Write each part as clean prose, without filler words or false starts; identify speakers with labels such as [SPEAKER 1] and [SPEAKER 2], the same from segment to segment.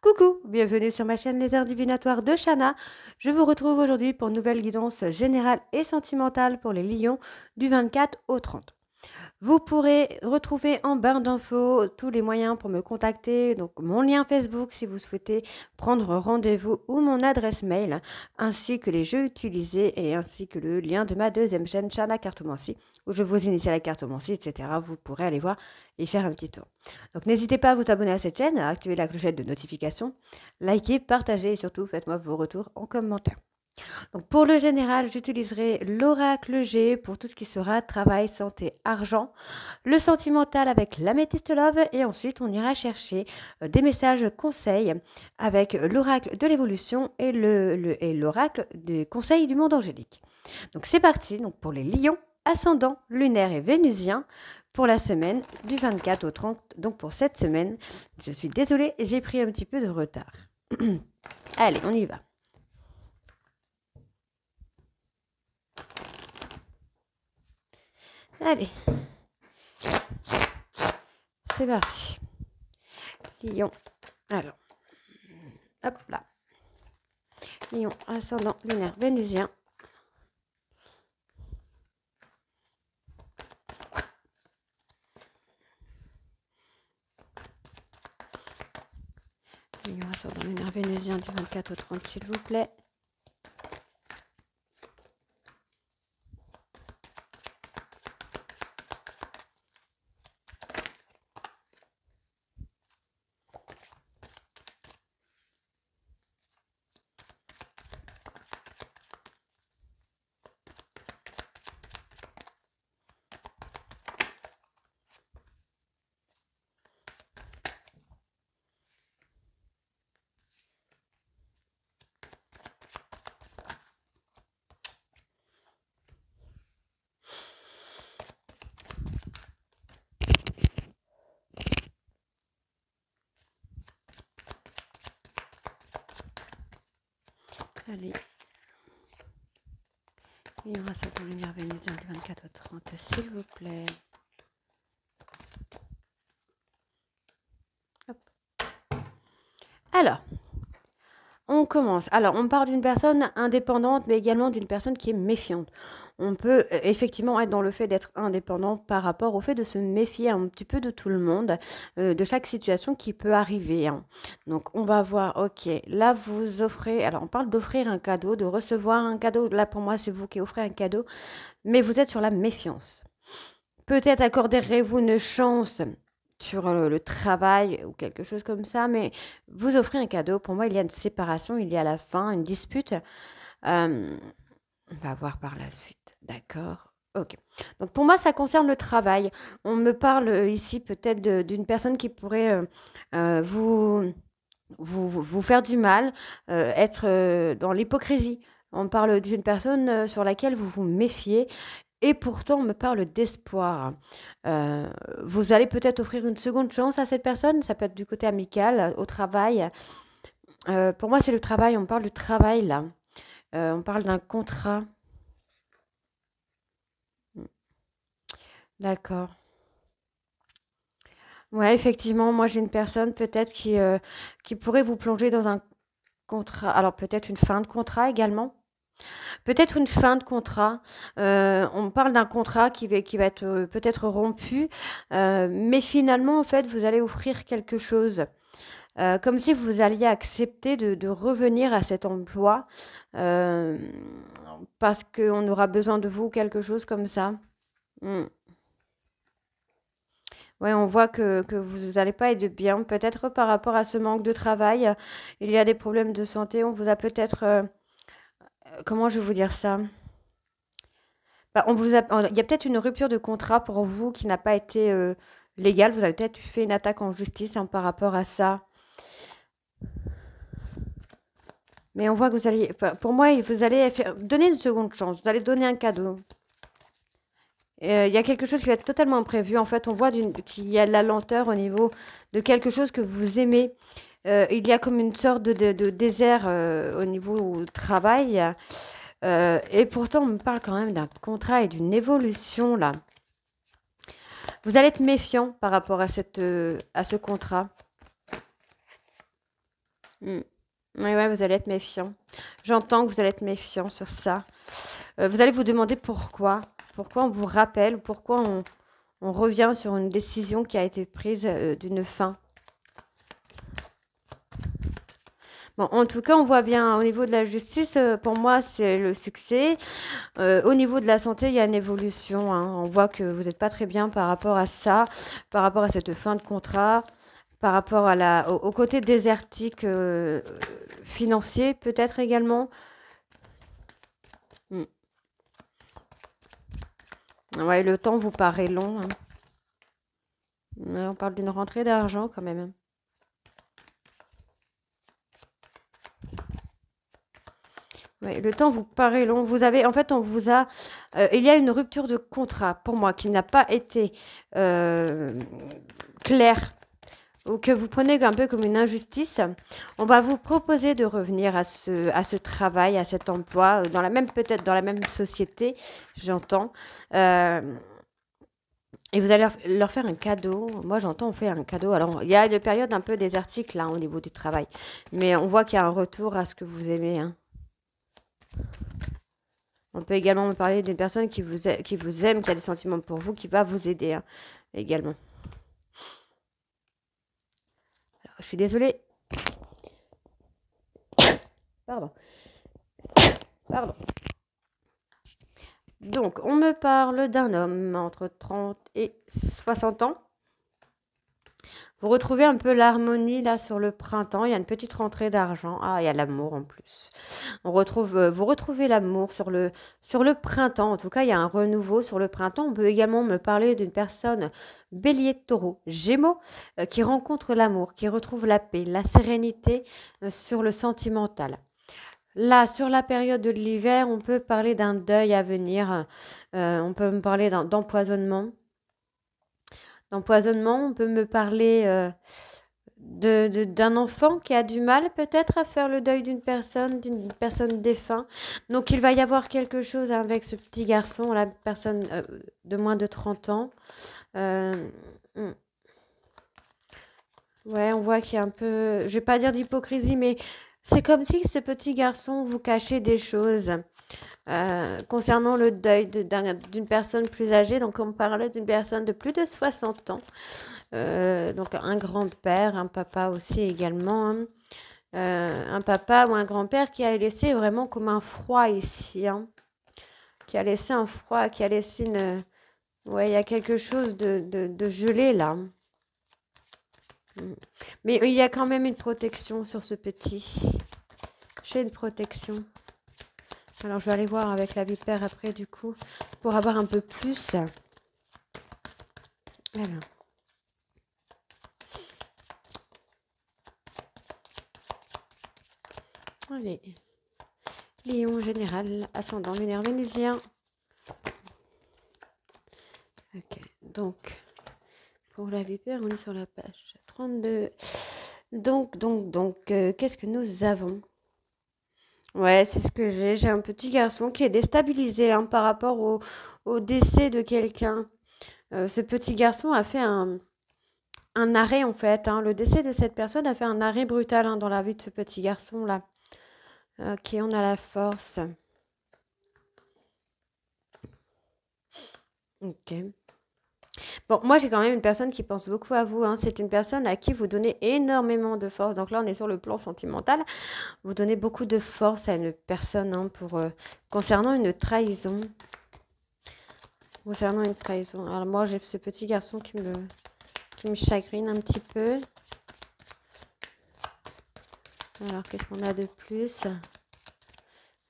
[SPEAKER 1] Coucou, bienvenue sur ma chaîne Les Arts Divinatoires de Shana. Je vous retrouve aujourd'hui pour une nouvelle guidance générale et sentimentale pour les lions du 24 au 30. Vous pourrez retrouver en barre d'infos tous les moyens pour me contacter, donc mon lien Facebook si vous souhaitez prendre rendez-vous ou mon adresse mail, ainsi que les jeux utilisés et ainsi que le lien de ma deuxième chaîne Shana Cartomancie, où je vous initie à la cartomancie, etc. Vous pourrez aller voir et faire un petit tour. Donc n'hésitez pas à vous abonner à cette chaîne, à activer la clochette de notification, likez, partagez et surtout faites-moi vos retours en commentaire. Donc pour le général, j'utiliserai l'oracle G pour tout ce qui sera travail, santé, argent, le sentimental avec l'améthyste love et ensuite on ira chercher des messages conseils avec l'oracle de l'évolution et l'oracle des conseils du monde angélique. Donc c'est parti donc pour les lions, ascendant, lunaire et vénusien pour la semaine du 24 au 30. Donc pour cette semaine, je suis désolée, j'ai pris un petit peu de retard. Allez, on y va. Allez, c'est parti. Lion, alors, hop là. Lion, ascendant, lunaire, vénusien. Lion, ascendant, lunaire, vénusien du 24 au 30, s'il vous plaît. Allez. Lion, ascendant, lunaire, vénusien du 24 au 30, s'il vous plaît. Hop. Alors, on commence. Alors, on parle d'une personne indépendante, mais également d'une personne qui est méfiante. On peut effectivement être dans le fait d'être indépendant par rapport au fait de se méfier un petit peu de tout le monde, de chaque situation qui peut arriver. Hein. Donc, on va voir, ok, là, vous offrez, alors on parle d'offrir un cadeau, de recevoir un cadeau. Là, pour moi, c'est vous qui offrez un cadeau, mais vous êtes sur la méfiance. Peut-être accorderez-vous une chance sur le travail ou quelque chose comme ça, mais vous offrez un cadeau. Pour moi, il y a une séparation, il y a la fin, une dispute. On va voir par la suite. D'accord. Ok. Donc pour moi, ça concerne le travail. On me parle ici peut-être d'une personne qui pourrait vous faire du mal, être dans l'hypocrisie. On parle d'une personne sur laquelle vous vous méfiez et pourtant, on me parle d'espoir. Vous allez peut-être offrir une seconde chance à cette personne. Ça peut être du côté amical, au travail. Pour moi, c'est le travail. On parle du travail, là. On parle d'un contrat. D'accord. Ouais, effectivement, moi, j'ai une personne peut-être qui pourrait vous plonger dans un contrat. Alors, peut-être une fin de contrat également. Peut-être une fin de contrat. On parle d'un contrat qui va être peut-être rompu, mais finalement, en fait, vous allez offrir quelque chose. Comme si vous alliez accepter de revenir à cet emploi euh, parce qu'on aura besoin de vous, quelque chose comme ça. Mm. Ouais, on voit que vous n'allez pas être bien. Peut-être par rapport à ce manque de travail, il y a des problèmes de santé. On vous a peut-être... comment je vais vous dire ça? Bah, il y a peut-être une rupture de contrat pour vous qui n'a pas été légale. Vous avez peut-être fait une attaque en justice hein, par rapport à ça. Mais on voit que vous allez, enfin, pour moi, vous allez donner une seconde chance. Vous allez donner un cadeau. Il y a quelque chose qui va être totalement imprévu. En fait, on voit qu'il y a de la lenteur au niveau de quelque chose que vous aimez. Il y a comme une sorte de désert au niveau du travail. Et pourtant, on me parle quand même d'un contrat et d'une évolution là. Vous allez être méfiant par rapport à ce contrat. Mm. Ouais, ouais, vous allez être méfiant. J'entends que vous allez être méfiant sur ça. Vous allez vous demander pourquoi. Pourquoi on vous rappelle, pourquoi on revient sur une décision qui a été prise d'une fin. Bon, en tout cas, on voit bien au niveau de la justice, pour moi, c'est le succès. Au niveau de la santé, il y a une évolution, hein. On voit que vous n'êtes pas très bien par rapport à ça, par rapport à cette fin de contrat, par rapport à au côté désertique financier, peut-être également. Mm. Ouais, le temps vous paraît long, hein. Ouais, on parle d'une rentrée d'argent quand même, hein. Ouais, le temps vous paraît long. Vous avez, en fait, on vous a, il y a une rupture de contrat pour moi qui n'a pas été euh, claire ou que vous prenez un peu comme une injustice. On va vous proposer de revenir à ce travail, à cet emploi, dans la même, peut-être dans la même société, j'entends. Euh, et vous allez leur faire un cadeau. Moi, j'entends, on fait un cadeau. Alors, il y a une période un peu désertique là au niveau du travail, mais on voit qu'il y a un retour à ce que vous aimez, hein. On peut également me parler d'une personne qui vous aime, qui a des sentiments pour vous, qui va vous aider, hein, également. Alors, je suis désolée. Pardon. Pardon. Donc, on me parle d'un homme entre 30 et 60 ans. Vous retrouvez un peu l'harmonie là sur le printemps. Il y a une petite rentrée d'argent. Ah, il y a l'amour en plus. Vous retrouvez l'amour sur le printemps. En tout cas, il y a un renouveau sur le printemps. On peut également me parler d'une personne bélier, taureau, gémeaux, qui rencontre l'amour, qui retrouve la paix, la sérénité sur le sentimental. Là, sur la période de l'hiver, on peut parler d'un deuil à venir. On peut me parler d'empoisonnement. D'empoisonnement, on peut me parler d'un enfant qui a du mal peut-être à faire le deuil d'une personne défunte. Donc il va y avoir quelque chose avec ce petit garçon, la personne de moins de 30 ans. Euh, hmm. Ouais, on voit qu'il y a un peu, je vais pas dire d'hypocrisie, mais c'est comme si ce petit garçon vous cachait des choses concernant le deuil d'une personne plus âgée. Donc on parlait d'une personne de plus de 60 ans. Donc un grand-père, un papa aussi également, hein. Un papa ou un grand-père qui a laissé vraiment comme un froid ici, hein. Qui a laissé un froid, qui a laissé une... Ouais, il y a quelque chose de gelé là. Mm. Mais il y a quand même une protection sur ce petit. J'ai une protection. Alors je vais aller voir avec la vipère après du coup, pour avoir un peu plus. Alors. Allez. Lion général, ascendant lunaire vénusien. Ok, donc, pour la vipère, on est sur la page 32. Donc, qu'est-ce que nous avons? Ouais, c'est ce que j'ai. J'ai un petit garçon qui est déstabilisé, hein, par rapport au décès de quelqu'un. Ce petit garçon a fait un arrêt, en fait, hein. Le décès de cette personne a fait un arrêt brutal, hein, dans la vie de ce petit garçon-là. Ok, on a la force. Ok. Bon, moi j'ai quand même une personne qui pense beaucoup à vous, hein. C'est une personne à qui vous donnez énormément de force. Donc là, on est sur le plan sentimental. Vous donnez beaucoup de force à une personne, hein, concernant une trahison. Concernant une trahison. Alors moi, j'ai ce petit garçon qui me chagrine un petit peu. Alors, qu'est-ce qu'on a de plus?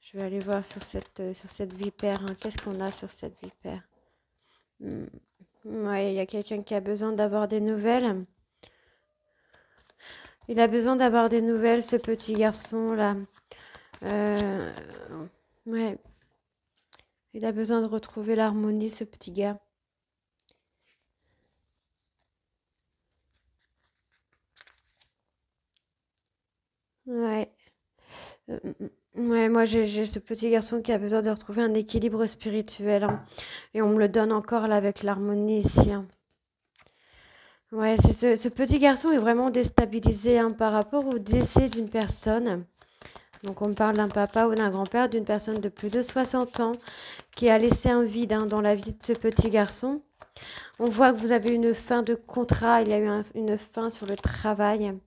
[SPEAKER 1] Je vais aller voir sur cette vipère, hein. Qu'est-ce qu'on a sur cette vipère? Ouais, il y a quelqu'un qui a besoin d'avoir des nouvelles. Il a besoin d'avoir des nouvelles, ce petit garçon-là. Euh, ouais, il a besoin de retrouver l'harmonie, ce petit gars. Ouais. Ouais, moi j'ai ce petit garçon qui a besoin de retrouver un équilibre spirituel, hein. Et on me le donne encore là avec l'harmonie ici, hein. Ouais, c'est ce petit garçon est vraiment déstabilisé hein, par rapport au décès d'une personne. Donc on me parle d'un papa ou d'un grand-père, d'une personne de plus de 60 ans qui a laissé un vide hein, dans la vie de ce petit garçon. On voit que vous avez une fin de contrat, il y a eu une fin sur le travail.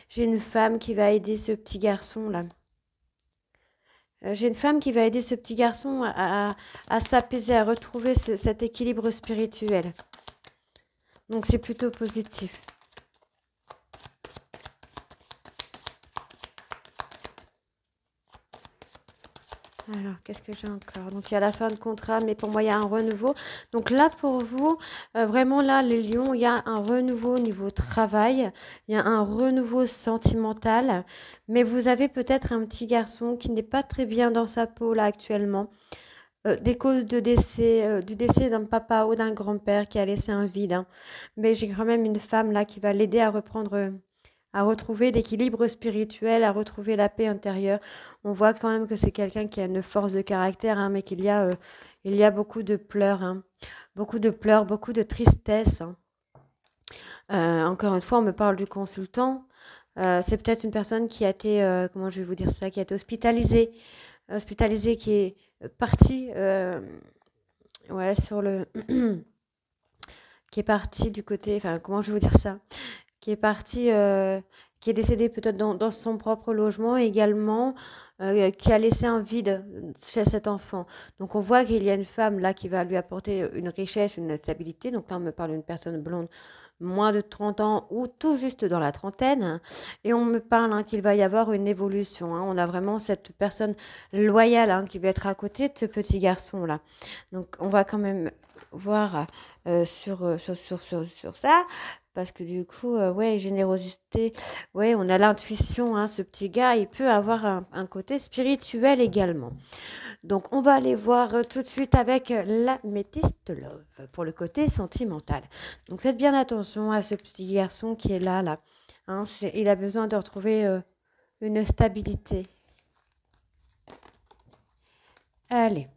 [SPEAKER 1] J'ai une femme qui va aider ce petit garçon là. J'ai une femme qui va aider ce petit garçon à s'apaiser, à retrouver cet équilibre spirituel. Donc c'est plutôt positif. Alors, qu'est-ce que j'ai encore? Donc, il y a la fin de contrat, mais pour moi, il y a un renouveau. Donc là, pour vous, vraiment là, les lions, il y a un renouveau au niveau travail, il y a un renouveau sentimental, mais vous avez peut-être un petit garçon qui n'est pas très bien dans sa peau là actuellement. Des causes de décès, du décès d'un papa ou d'un grand-père qui a laissé un vide. Hein. Mais j'ai quand même une femme là qui va l'aider à reprendre à retrouver l'équilibre spirituel, à retrouver la paix intérieure. On voit quand même que c'est quelqu'un qui a une force de caractère, hein, mais il y a beaucoup de pleurs, hein. Beaucoup de pleurs, beaucoup de tristesse. Hein. Encore une fois, on me parle du consultant. C'est peut-être une personne qui a été, comment je vais vous dire ça, qui a été hospitalisée, qui est partie, ouais, sur le, qui est partie du côté, enfin, comment je vais vous dire ça, qui est parti, qui est décédé peut-être dans son propre logement également, qui a laissé un vide chez cet enfant. Donc on voit qu'il y a une femme là qui va lui apporter une richesse, une stabilité. Donc là on me parle d'une personne blonde, moins de 30 ans ou tout juste dans la trentaine. Et on me parle hein, qu'il va y avoir une évolution. Hein. On a vraiment cette personne loyale hein, qui va être à côté de ce petit garçon là. Donc on va quand même voir sur ça. Parce que du coup, ouais, générosité, ouais, on a l'intuition, hein, ce petit gars, il peut avoir un côté spirituel également. Donc, on va aller voir tout de suite avec la métiste love pour le côté sentimental. Donc, faites bien attention à ce petit garçon qui est là. Hein, il a besoin de retrouver une stabilité. Allez.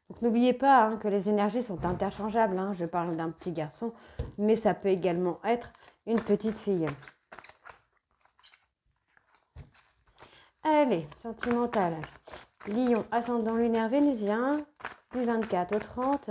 [SPEAKER 1] Donc n'oubliez pas hein, que les énergies sont interchangeables. Hein. Je parle d'un petit garçon, mais ça peut également être une petite fille. Allez, sentimentale. Lion, ascendant lunaire vénusien, du 24 au 30.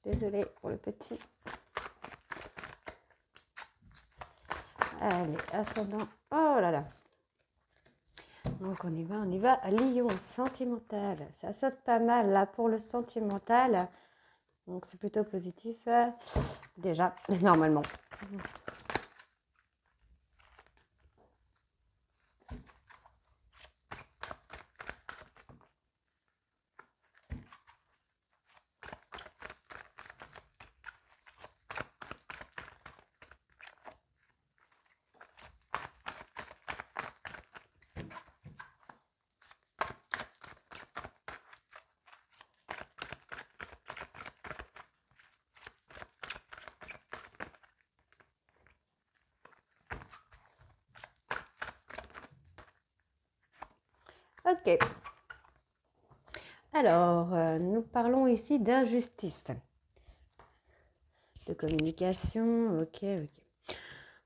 [SPEAKER 1] Désolée pour le petit. Allez, ascendant. Oh là là. Donc on y va. Lion, sentimental. Ça saute pas mal là pour le sentimental. Donc c'est plutôt positif. Déjà, normalement. Ok. Alors, nous parlons ici d'injustice. De communication, ok.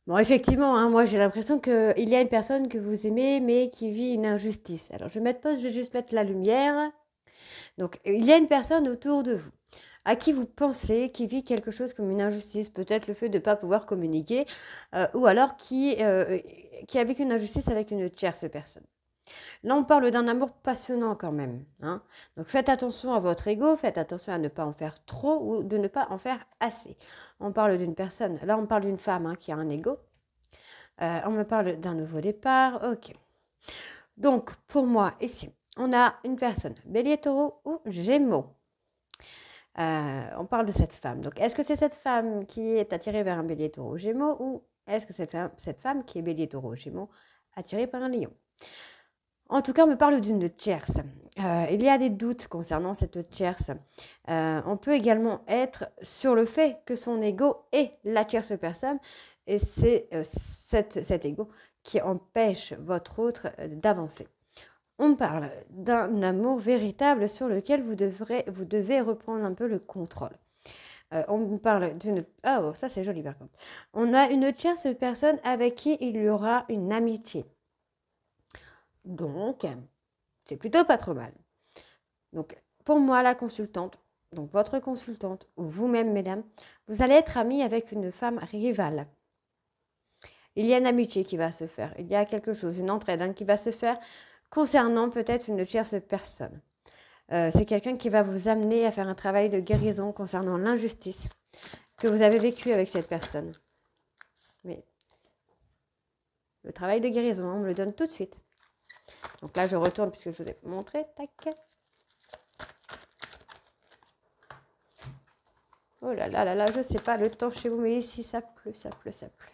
[SPEAKER 1] Bon, effectivement, hein, moi j'ai l'impression qu'il y a une personne que vous aimez, mais qui vit une injustice. Alors, je vais mettre pause, je vais juste mettre la lumière. Donc, il y a une personne autour de vous à qui vous pensez qui vit quelque chose comme une injustice, peut-être le fait de ne pas pouvoir communiquer, ou alors qui a vécu une injustice avec une tierce personne. Là, on parle d'un amour passionnant quand même, hein. Donc, faites attention à votre ego, faites attention à ne pas en faire trop ou de ne pas en faire assez. On parle d'une personne, là, on parle d'une femme hein, qui a un ego. On me parle d'un nouveau départ, ok. Donc, pour moi, ici, on a une personne, Bélier, Taureau ou Gémeaux. On parle de cette femme. Donc, est-ce que c'est cette femme qui est attirée vers un Bélier, Taureau, Gémeaux ou est-ce que c'est cette femme qui est Bélier, Taureau, Gémeaux attirée par un Lion? En tout cas, on me parle d'une tierce. Il y a des doutes concernant cette tierce. On peut également être sur le fait que son ego est la tierce personne et c'est cet ego qui empêche votre autre d'avancer. On parle d'un amour véritable sur lequel vous devez reprendre un peu le contrôle. On parle d'une... Oh, ça c'est joli par contre. On a une tierce personne avec qui il y aura une amitié. Donc, c'est plutôt pas trop mal. Donc, pour moi, la consultante, donc votre consultante, ou vous-même, mesdames, vous allez être amie avec une femme rivale. Il y a une amitié qui va se faire. Il y a quelque chose, une entraide hein, qui va se faire concernant peut-être une tierce personne. C'est quelqu'un qui va vous amener à faire un travail de guérison concernant l'injustice que vous avez vécue avec cette personne. Mais le travail de guérison, on me le donne tout de suite. Donc là, je retourne puisque je vous ai montré. Tac. Oh là là là là, je ne sais pas le temps chez vous, mais ici, ça pleut, ça pleut, ça pleut.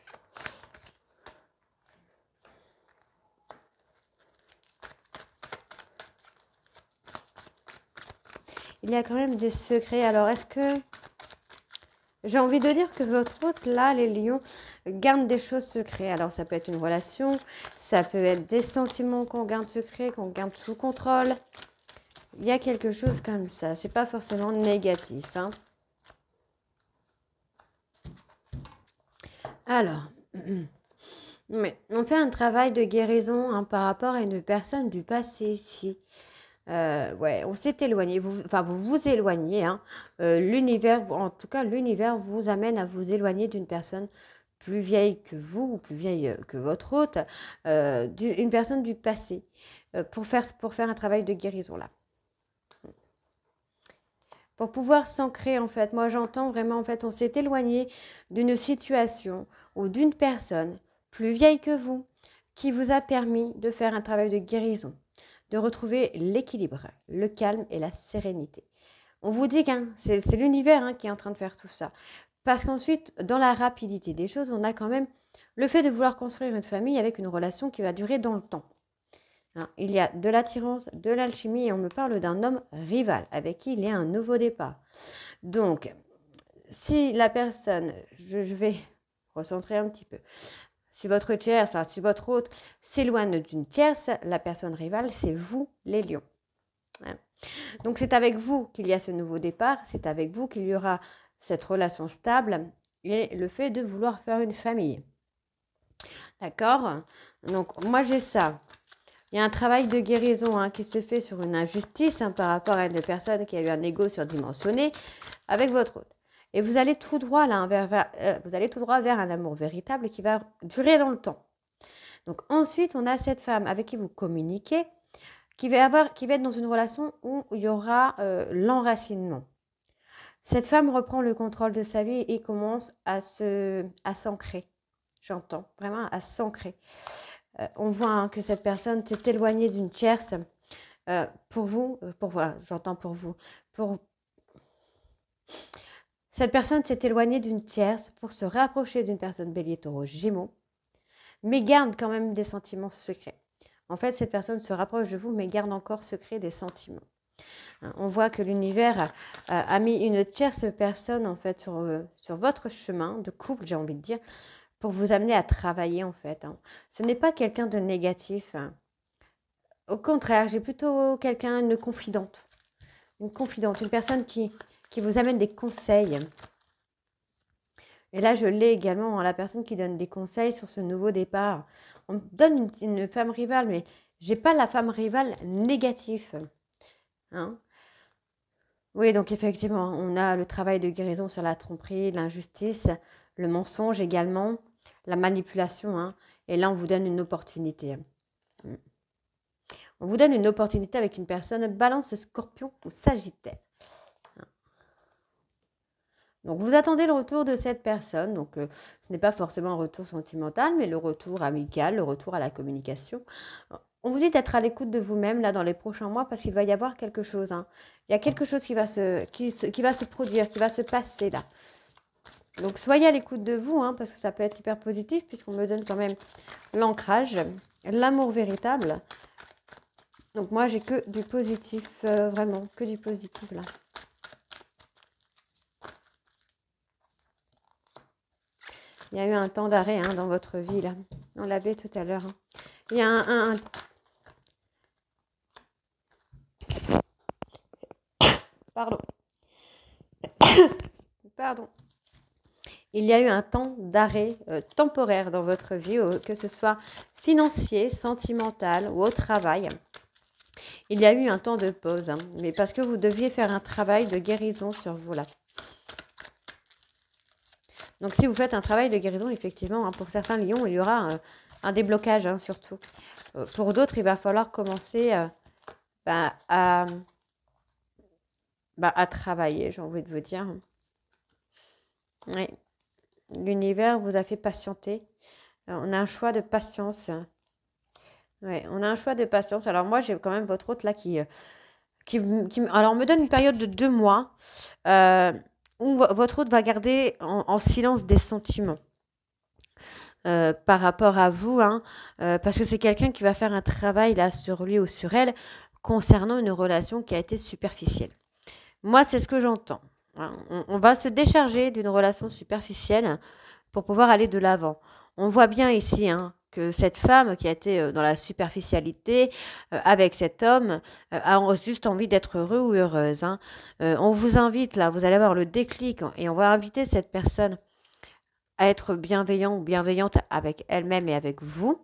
[SPEAKER 1] Il y a quand même des secrets. Alors, est-ce que... J'ai envie de dire que votre hôte, là, les lions, garde des choses secrètes. Alors, ça peut être une relation, ça peut être des sentiments qu'on garde secrets, qu'on garde sous contrôle. Il y a quelque chose comme ça. C'est pas forcément négatif, hein. Alors, mais on fait un travail de guérison hein, par rapport à une personne du passé ici. Ouais, on s'est éloigné, vous vous éloignez, hein. L'univers, en tout cas, l'univers vous amène à vous éloigner d'une personne plus vieille que vous ou plus vieille que votre hôte, une personne du passé, pour faire un travail de guérison là. Pour pouvoir s'ancrer, en fait, moi j'entends vraiment, en fait, on s'est éloigné d'une situation ou d'une personne plus vieille que vous qui vous a permis de faire un travail de guérison, de retrouver l'équilibre, le calme et la sérénité. On vous dit que c'est l'univers hein, qui est en train de faire tout ça. Parce qu'ensuite, dans la rapidité des choses, on a quand même le fait de vouloir construire une famille avec une relation qui va durer dans le temps. Hein, il y a de l'attirance, de l'alchimie et on me parle d'un homme rival avec qui il y a un nouveau départ. Donc, si la personne, je vais recentrer un petit peu, si votre tierce, si votre hôte s'éloigne d'une tierce, la personne rivale, c'est vous, les lions. Hein. Donc, c'est avec vous qu'il y a ce nouveau départ, c'est avec vous qu'il y aura cette relation stable et le fait de vouloir faire une famille. D'accord? Donc, moi, j'ai ça. Il y a un travail de guérison hein, qui se fait sur une injustice hein, par rapport à une personne qui a eu un ego surdimensionné avec votre hôte. Et vous allez tout droit là, vous allez tout droit vers un amour véritable qui va durer dans le temps. Donc ensuite, on a cette femme avec qui vous communiquez, qui va être dans une relation où il y aura l'enracinement. Cette femme reprend le contrôle de sa vie et commence à s'ancrer. J'entends vraiment à s'ancrer. On voit hein, que cette personne s'est éloignée d'une tierce. Pour vous, j'entends pour vous. Cette personne s'est éloignée d'une tierce pour se rapprocher d'une personne Bélier, Taureau, Gémeaux, mais garde quand même des sentiments secrets. En fait, cette personne se rapproche de vous, mais garde encore secret des sentiments. On voit que l'univers a mis une tierce personne en fait sur votre chemin de couple, j'ai envie de dire, pour vous amener à travailler en fait. Hein. Ce n'est pas quelqu'un de négatif. Hein. Au contraire, j'ai plutôt quelqu'un, une confidente, une personne qui vous amène des conseils. Et là, je l'ai également, hein, la personne qui donne des conseils sur ce nouveau départ. On me donne une femme rivale, mais j'ai pas la femme rivale négative. Hein. Oui, donc effectivement, on a le travail de guérison sur la tromperie, l'injustice, le mensonge également, la manipulation. Hein, et là, on vous donne une opportunité. On vous donne une opportunité avec une personne Balance, Scorpion ou Sagittaire. Donc, vous attendez le retour de cette personne. Donc, ce n'est pas forcément un retour sentimental, mais le retour amical, le retour à la communication. On vous dit d'être à l'écoute de vous-même là dans les prochains mois parce qu'il va y avoir quelque chose. Il y a quelque chose qui va se produire, qui va se passer là. Donc, soyez à l'écoute de vous parce que ça peut être hyper positif puisqu'on me donne quand même l'ancrage, l'amour véritable. Donc, moi, j'ai que du positif, vraiment, que du positif là. Il y a eu un temps d'arrêt dans votre vie, là. On l'avait tout à l'heure. Il y a Pardon. Pardon. Il y a eu un temps d'arrêt temporaire dans votre vie, que ce soit financier, sentimental ou au travail. Il y a eu un temps de pause, mais parce que vous deviez faire un travail de guérison sur vous, là. Donc, si vous faites un travail de guérison, effectivement, pour certains lions, il y aura un déblocage, surtout. Pour d'autres, il va falloir commencer à travailler, j'ai envie de vous dire. Oui. L'univers vous a fait patienter. On a un choix de patience. Oui, on a un choix de patience. Alors, moi, j'ai quand même votre hôte là qui alors, on me donne une période de 2 mois où votre hôte va garder en silence des sentiments par rapport à vous, parce que c'est quelqu'un qui va faire un travail là sur lui ou sur elle concernant une relation qui a été superficielle. Moi, c'est ce que j'entends. On va se décharger d'une relation superficielle pour pouvoir aller de l'avant. On voit bien ici que cette femme qui a été dans la superficialité avec cet homme a juste envie d'être heureux ou heureuse. On vous invite là, vous allez avoir le déclic et on va inviter cette personne à être bienveillant ou bienveillante avec elle-même et avec vous.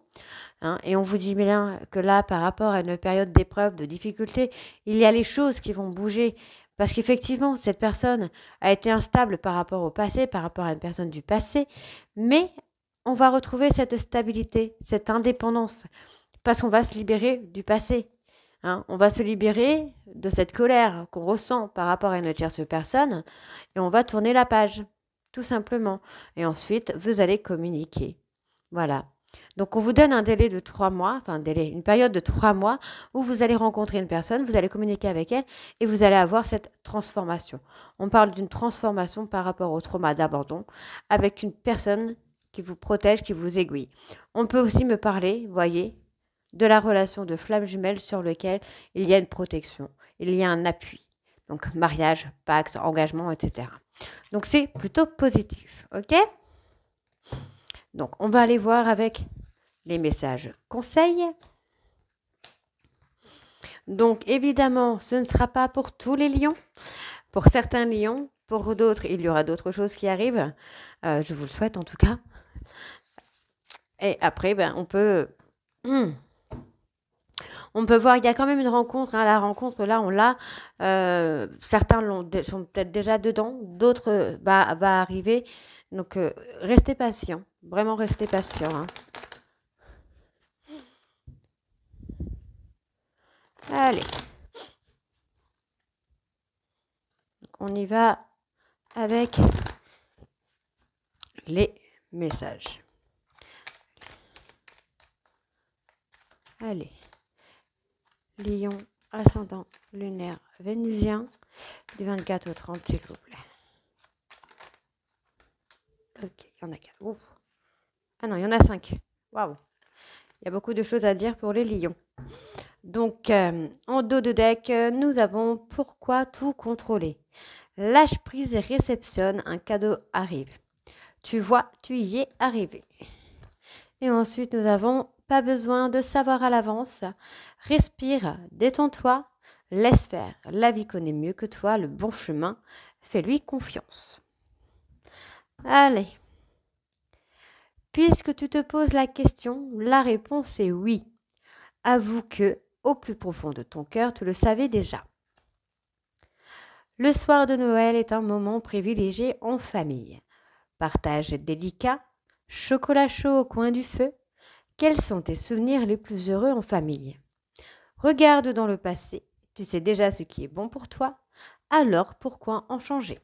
[SPEAKER 1] Et on vous dit bien que là, par rapport à une période d'épreuve, de difficulté, il y a les choses qui vont bouger. Parce qu'effectivement, cette personne a été instable par rapport au passé, par rapport à une personne du passé, mais on va retrouver cette stabilité, cette indépendance, parce qu'on va se libérer du passé. On va se libérer de cette colère qu'on ressent par rapport à une tierce personne, et on va tourner la page, tout simplement. Et ensuite, vous allez communiquer. Voilà. Donc, on vous donne un délai de 3 mois, une période de 3 mois où vous allez rencontrer une personne, vous allez communiquer avec elle et vous allez avoir cette transformation. On parle d'une transformation par rapport au trauma d'abandon avec une personne qui vous protège, qui vous aiguille. On peut aussi me parler, voyez, de la relation de flamme jumelle sur lequel il y a une protection, il y a un appui. Donc, mariage, pax, engagement, etc. Donc, c'est plutôt positif, ok ? Donc, on va aller voir avec les messages conseils. Donc, évidemment, ce ne sera pas pour tous les lions. Pour certains lions, pour d'autres, il y aura d'autres choses qui arrivent. Je vous le souhaite en tout cas. Et après, on peut voir, il y a quand même une rencontre. La rencontre, là, on l'a. Certains sont peut-être déjà dedans. D'autres va arriver. Donc, restez patient. Vraiment, restez patient. Allez. Donc, on y va avec les messages. Allez. Lion, ascendant, lunaire, vénusien, du 24 au 30, s'il vous plaît. Ok, il y en a 4. Ouf. Ah non, il y en a 5. Waouh. Il y a beaucoup de choses à dire pour les lions. Donc, en dos de deck, nous avons pourquoi tout contrôler. Lâche prise et réceptionne, un cadeau arrive. Tu vois, tu y es arrivé. Et ensuite, nous avons pas besoin de savoir à l'avance. Respire, détends-toi, laisse faire. La vie connaît mieux que toi le bon chemin. Fais-lui confiance. Allez. Puisque tu te poses la question, la réponse est oui. Avoue que, au plus profond de ton cœur, tu le savais déjà. Le soir de Noël est un moment privilégié en famille. Partage délicat, chocolat chaud au coin du feu. Quels sont tes souvenirs les plus heureux en famille ? Regarde dans le passé, tu sais déjà ce qui est bon pour toi, alors pourquoi en changer?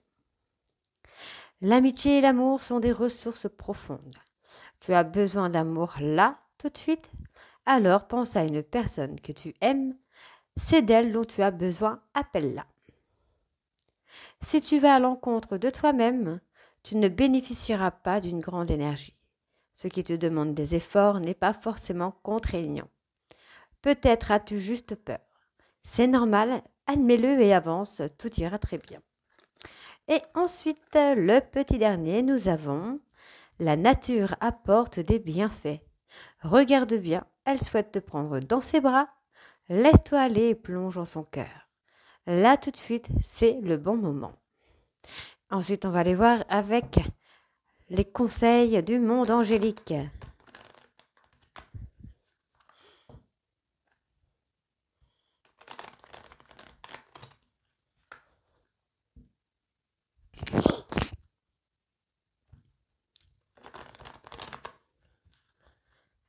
[SPEAKER 1] L'amitié et l'amour sont des ressources profondes. Tu as besoin d'amour là, tout de suite? Alors pense à une personne que tu aimes, c'est d'elle dont tu as besoin, appelle-la. Si tu vas à l'encontre de toi-même, tu ne bénéficieras pas d'une grande énergie. Ce qui te demande des efforts n'est pas forcément contraignant. Peut-être as-tu juste peur. C'est normal, admets-le et avance, tout ira très bien. Et ensuite, le petit dernier, nous avons la nature apporte des bienfaits. Regarde bien, elle souhaite te prendre dans ses bras. Laisse-toi aller et plonge en son cœur. Là, tout de suite, c'est le bon moment. Ensuite, on va aller voir avec les conseils du monde angélique.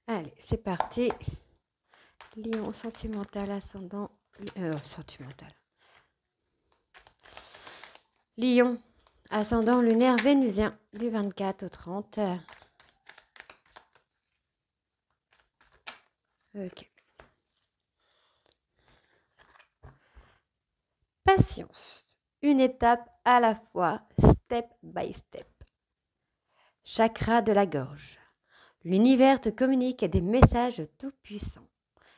[SPEAKER 1] Allez, c'est parti. Lion sentimental, ascendant. Sentimental. Lion, ascendant lunaire vénusien du 24 au 30. Ok. Patience. Une étape à la fois, step by step. Chakra de la gorge. L'univers te communique des messages tout puissants.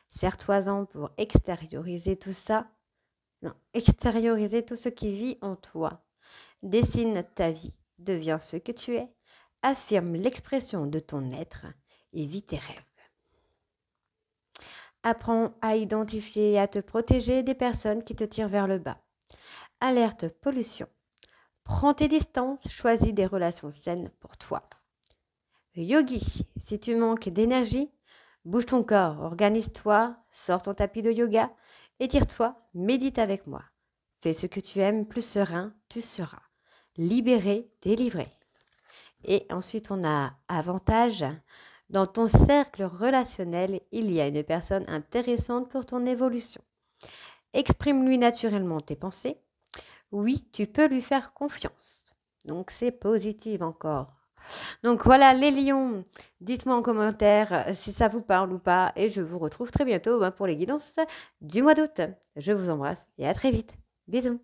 [SPEAKER 1] Serre-toi-en pour extérioriser tout ça. Non, extérioriser tout ce qui vit en toi. Dessine ta vie, deviens ce que tu es, affirme l'expression de ton être et vis tes rêves. Apprends à identifier et à te protéger des personnes qui te tirent vers le bas. Alerte pollution. Prends tes distances, choisis des relations saines pour toi. Yogi, si tu manques d'énergie, bouge ton corps, organise-toi, sors ton tapis de yoga, étire-toi, médite avec moi. Fais ce que tu aimes, plus serein tu seras. Libéré, délivré. Et ensuite, on a avantage. Dans ton cercle relationnel, il y a une personne intéressante pour ton évolution. Exprime-lui naturellement tes pensées. Oui, tu peux lui faire confiance. Donc, c'est positif encore. Donc voilà les lions, dites-moi en commentaire si ça vous parle ou pas et je vous retrouve très bientôt pour les guidances du mois d'août. Je vous embrasse et à très vite. Bisous.